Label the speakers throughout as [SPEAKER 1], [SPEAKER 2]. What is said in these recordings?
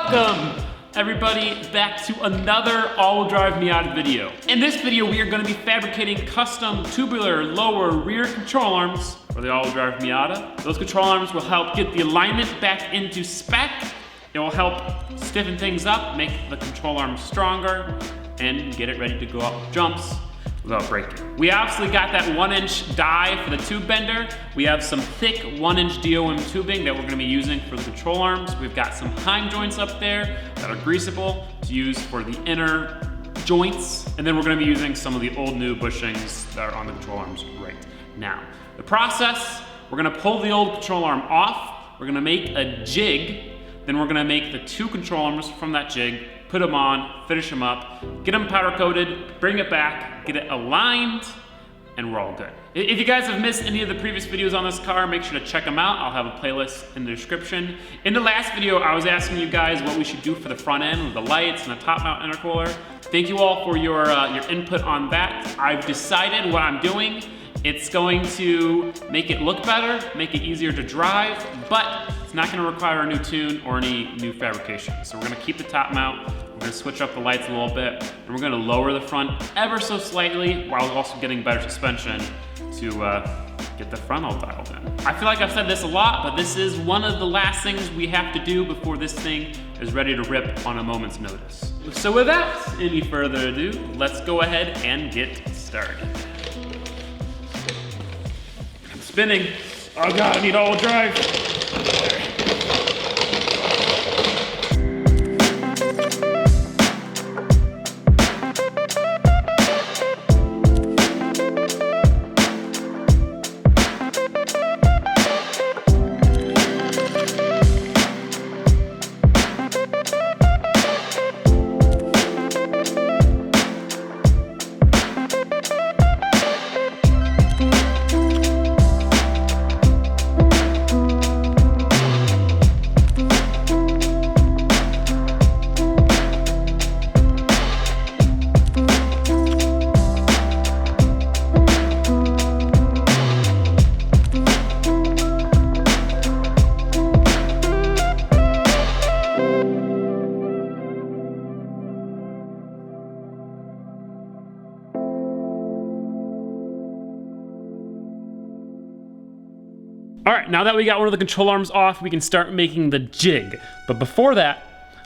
[SPEAKER 1] Welcome, everybody, back to another all-wheel drive Miata video. In this video, we are going to be fabricating custom tubular lower rear control arms for the all-wheel drive Miata. Those control arms will help get the alignment back into spec. It will help stiffen things up, make the control arm stronger, and get it ready to go up jumps without breaking. We obviously got that 1-inch die for the tube bender. We have some thick 1-inch DOM tubing that we're gonna be using for the control arms. We've got some heim joints up there that are greasable to use for the inner joints. And then we're gonna be using some of the old new bushings that are on the control arms right now. The process, we're gonna pull the old control arm off. We're gonna make a jig. Then we're gonna make the two control arms from that jig, put them on, finish them up, get them powder coated, bring it back, get it aligned, and we're all good. If you guys have missed any of the previous videos on this car, make sure to check them out. I'll have a playlist in the description. In the last video, I was asking you guys what we should do for the front end with the lights and the top mount intercooler. Thank you all for your input on that. I've decided what I'm doing. It's going to make it look better, make it easier to drive, but it's not gonna require a new tune or any new fabrication. So we're gonna keep the top mount, we're gonna switch up the lights a little bit, and we're gonna lower the front ever so slightly while also getting better suspension to get the front all dialed in. I feel like I've said this a lot, but this is one of the last things we have to do before this thing is ready to rip on a moment's notice. So without any further ado, let's go ahead and get started. Spinning. Oh God, I need all-wheel drive. All right, now that we got one of the control arms off, we can start making the jig. But before that,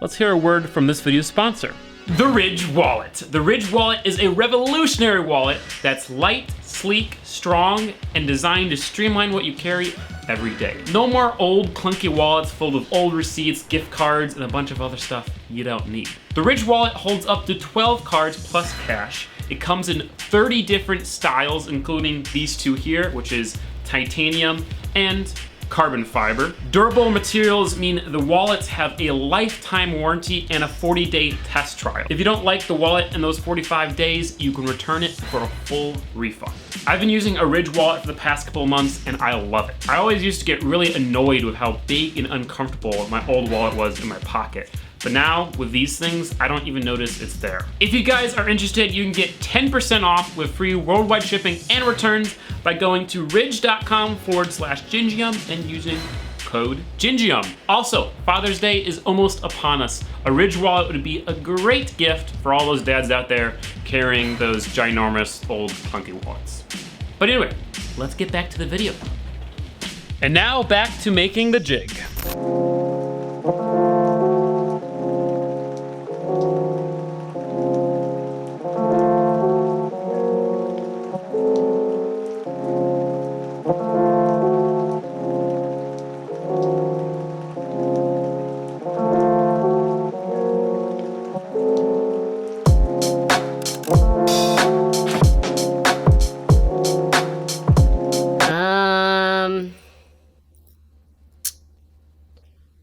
[SPEAKER 1] let's hear a word from this video's sponsor, the Ridge Wallet. The Ridge Wallet is a revolutionary wallet that's light, sleek, strong, and designed to streamline what you carry every day. No more old clunky wallets filled with old receipts, gift cards, and a bunch of other stuff you don't need. The Ridge Wallet holds up to 12 cards plus cash. It comes in 30 different styles, including these two here, which is titanium and carbon fiber. Durable materials mean the wallets have a lifetime warranty and a 40-day test trial. If you don't like the wallet in those 45 days, you can return it for a full refund. I've been using a Ridge wallet for the past couple of months and I love it. I always used to get really annoyed with how big and uncomfortable my old wallet was in my pocket. But now, with these things, I don't even notice it's there. If you guys are interested, you can get 10% off with free worldwide shipping and returns by going to ridge.com/Gingium and using code Gingium. Also, Father's Day is almost upon us. A Ridge wallet would be a great gift for all those dads out there carrying those ginormous old clunky wallets. But anyway, let's get back to the video. And now back to making the jig.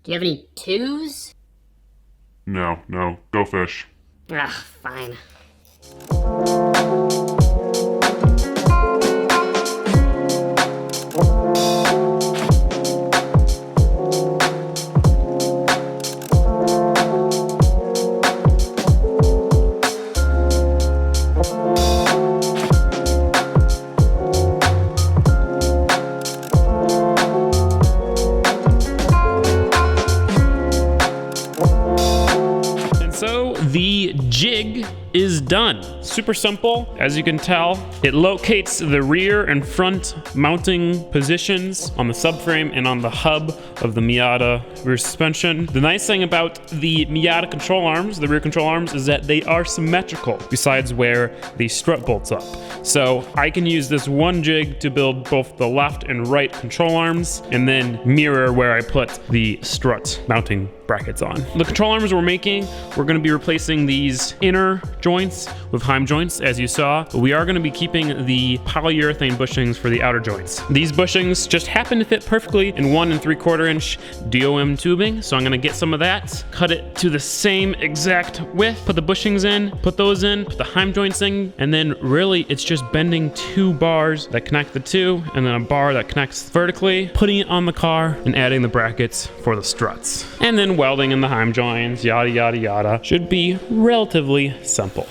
[SPEAKER 2] Do you have any twos?
[SPEAKER 3] No, go fish.
[SPEAKER 2] Ah, fine.
[SPEAKER 1] jig is done. Super simple, as you can tell. It locates the rear and front mounting positions on the subframe and on the hub of the Miata rear suspension. The nice thing about the Miata control arms, the rear control arms, is that they are symmetrical besides where the strut bolts up. So I can use this one jig to build both the left and right control arms and then mirror where I put the strut mounting brackets on. The control arms we're making, we're going to be replacing these inner joints with Heim joints, as you saw. But we are going to be keeping the polyurethane bushings for the outer joints. These bushings just happen to fit perfectly in 1 3/4 inch DOM tubing, so I'm going to get some of that, cut it to the same exact width, put the bushings in, put those in, put the Heim joints in, and then really it's just bending 2 bars that connect the two, and then a bar that connects vertically, putting it on the car, and adding the brackets for the struts. And then welding in the Heim joints, yada yada yada. Should be relatively simple.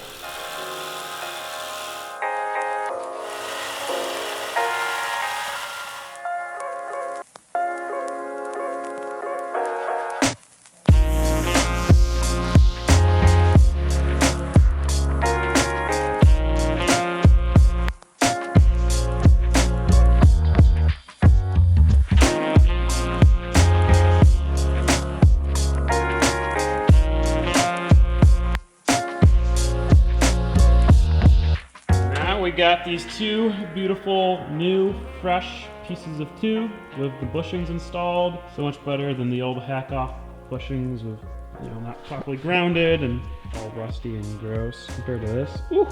[SPEAKER 1] We got these 2 beautiful new fresh pieces of tube with the bushings installed. So much better than the old hack off bushings with, not properly grounded and all rusty and gross compared to this. Ooh.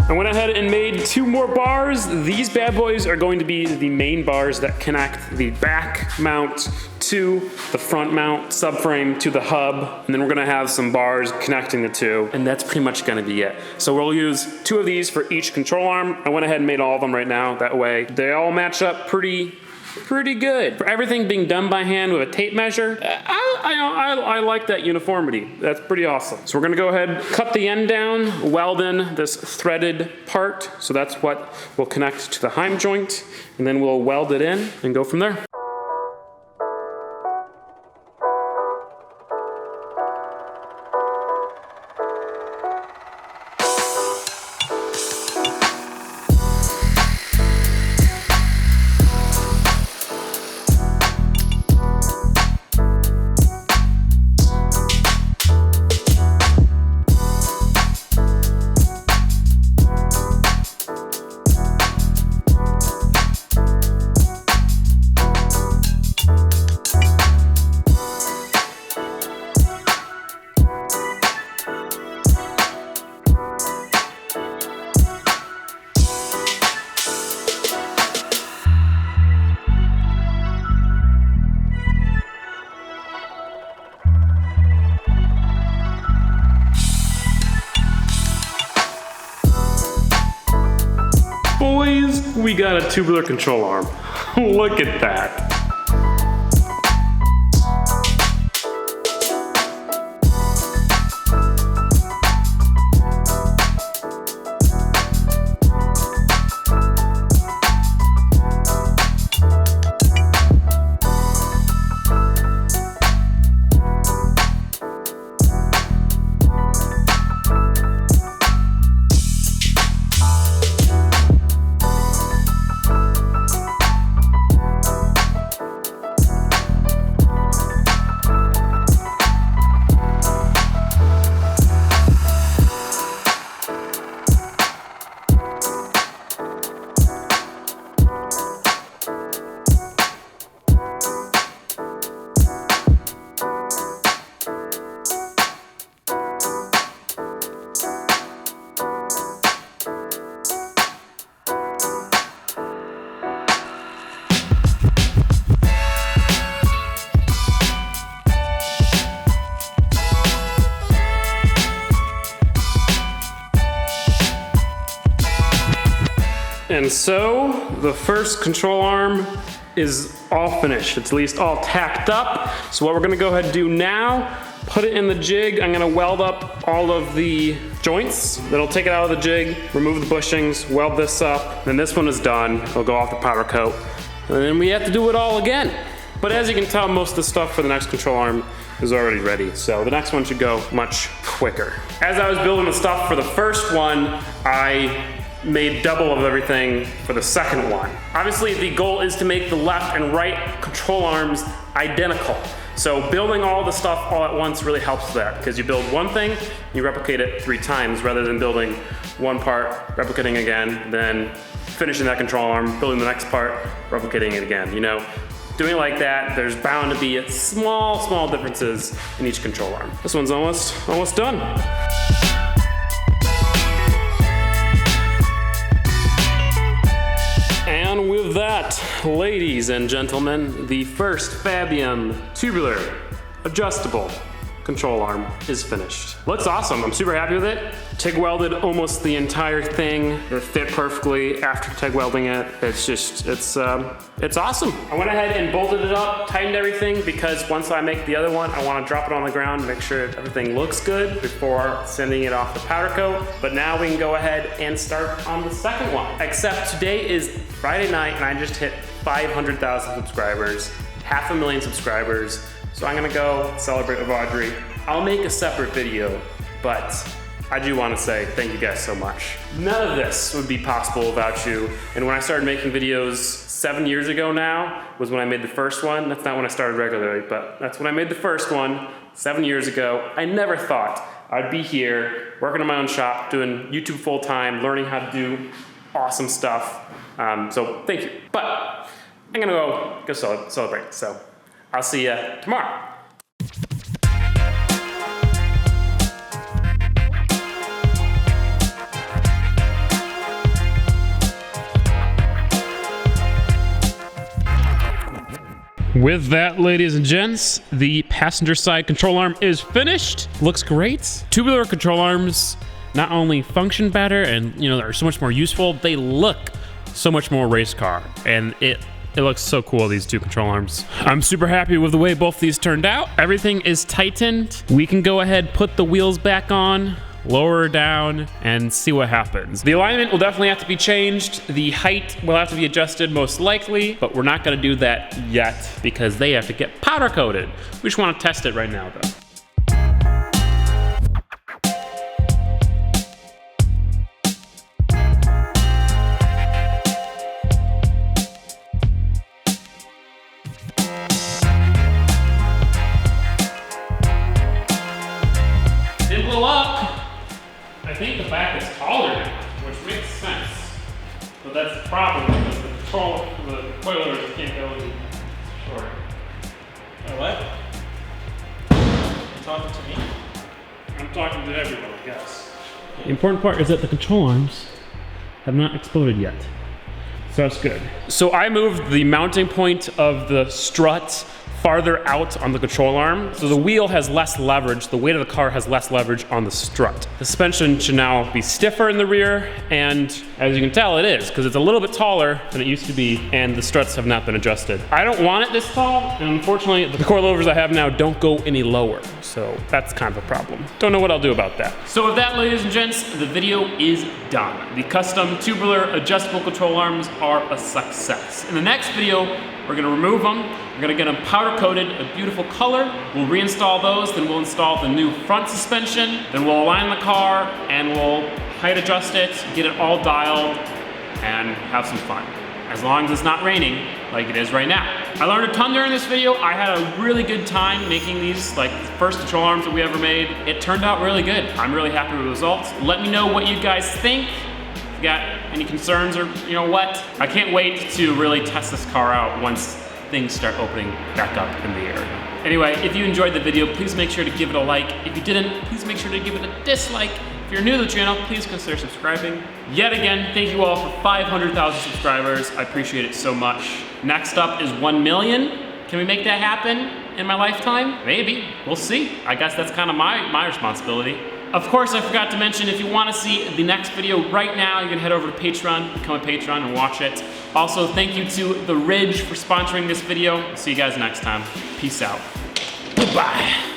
[SPEAKER 1] I went ahead and made 2 more bars. These bad boys are going to be the main bars that connect the back mount to the front mount subframe to the hub, and then we're gonna have some bars connecting the two, and that's pretty much gonna be it. So we'll use 2 of these for each control arm. I went ahead and made all of them right now. That way they all match up pretty good. For everything being done by hand with a tape measure, I like that uniformity. That's pretty awesome. So we're gonna go ahead, cut the end down, weld in this threaded part. So that's what will connect to the Heim joint, and then we'll weld it in and go from there. Boys, we got a tubular control arm. Look at that. And so the first control arm is all finished. It's at least all tacked up. So what we're gonna go ahead and do now, put it in the jig. I'm gonna weld up all of the joints. Then I'll take it out of the jig, remove the bushings, weld this up. Then this one is done. It'll go off the powder coat. And then we have to do it all again. But as you can tell, most of the stuff for the next control arm is already ready. So the next one should go much quicker. As I was building the stuff for the first one, I made double of everything for the second one. Obviously, the goal is to make the left and right control arms identical. So building all the stuff all at once really helps with that, because you build one thing, you replicate it 3 times rather than building one part, replicating again, then finishing that control arm, building the next part, replicating it again. You know, doing it like that, there's bound to be small differences in each control arm. This one's almost done. And with that, ladies and gentlemen, the first Fabian tubular adjustable control arm is finished. Looks awesome, I'm super happy with it. TIG welded almost the entire thing. It fit perfectly after TIG welding it. It's just, it's awesome. I went ahead and bolted it up, tightened everything, because once I make the other one, I want to drop it on the ground, make sure everything looks good before sending it off the powder coat. But now we can go ahead and start on the second one. Except today is Friday night and I just hit 500,000 subscribers, 500,000 subscribers. So I'm gonna go celebrate with Audrey. I'll make a separate video, but I do want to say thank you guys so much. None of this would be possible without you. And when I started making videos 7 years ago now, was when I made the first one. That's not when I started regularly, but that's when I made the first one 7 years ago. I never thought I'd be here, working in my own shop, doing YouTube full time, learning how to do awesome stuff. So thank you. But I'm gonna go celebrate. So I'll see you tomorrow. With that, ladies and gents, the passenger side control arm is finished. Looks great. Tubular control arms not only function better and, you know, they're so much more useful, they look so much more race car. And it looks so cool, these two control arms. I'm super happy with the way both these turned out. Everything is tightened. We can go ahead, put the wheels back on, lower down, and see what happens. The alignment will definitely have to be changed. The height will have to be adjusted most likely, but we're not gonna do that yet because they have to get powder coated. We just wanna test it right now though. Didn't blow up. I think the back is taller now, which makes sense. But that's the problem, because the coilers can't go any shorter.
[SPEAKER 4] What? You talking to me?
[SPEAKER 1] I'm talking to everyone, I guess. The important part is that the control arms have not exploded yet. So that's good. So I moved the mounting point of the strut farther out on the control arm. So the wheel has less leverage, the weight of the car has less leverage on the strut. The suspension should now be stiffer in the rear, and as you can tell it is, because it's a little bit taller than it used to be, and the struts have not been adjusted. I don't want it this tall, and unfortunately the coilovers I have now don't go any lower, so that's kind of a problem. Don't know what I'll do about that. So with that, ladies and gents, the video is done. The custom tubular adjustable control arms are a success. In the next video, we're gonna remove them, we're gonna get them powder coated a beautiful color, we'll reinstall those, then we'll install the new front suspension, then we'll align the car, and we'll height adjust it, get it all dialed, and have some fun. As long as it's not raining, like it is right now. I learned a ton during this video. I had a really good time making these, like the first control arms that we ever made. It turned out really good. I'm really happy with the results. Let me know what you guys think. If you got any concerns or you know what. I can't wait to really test this car out once things start opening back up in the area. Anyway, if you enjoyed the video, please make sure to give it a like. If you didn't, please make sure to give it a dislike. If you're new to the channel, please consider subscribing. Yet again, thank you all for 500,000 subscribers. I appreciate it so much. Next up is 1 million. Can we make that happen in my lifetime? Maybe, we'll see. I guess that's kind of my responsibility. Of course, I forgot to mention, if you want to see the next video right now, you can head over to Patreon, become a patron, and watch it. Also, thank you to The Ridge for sponsoring this video. See you guys next time. Peace out. Goodbye.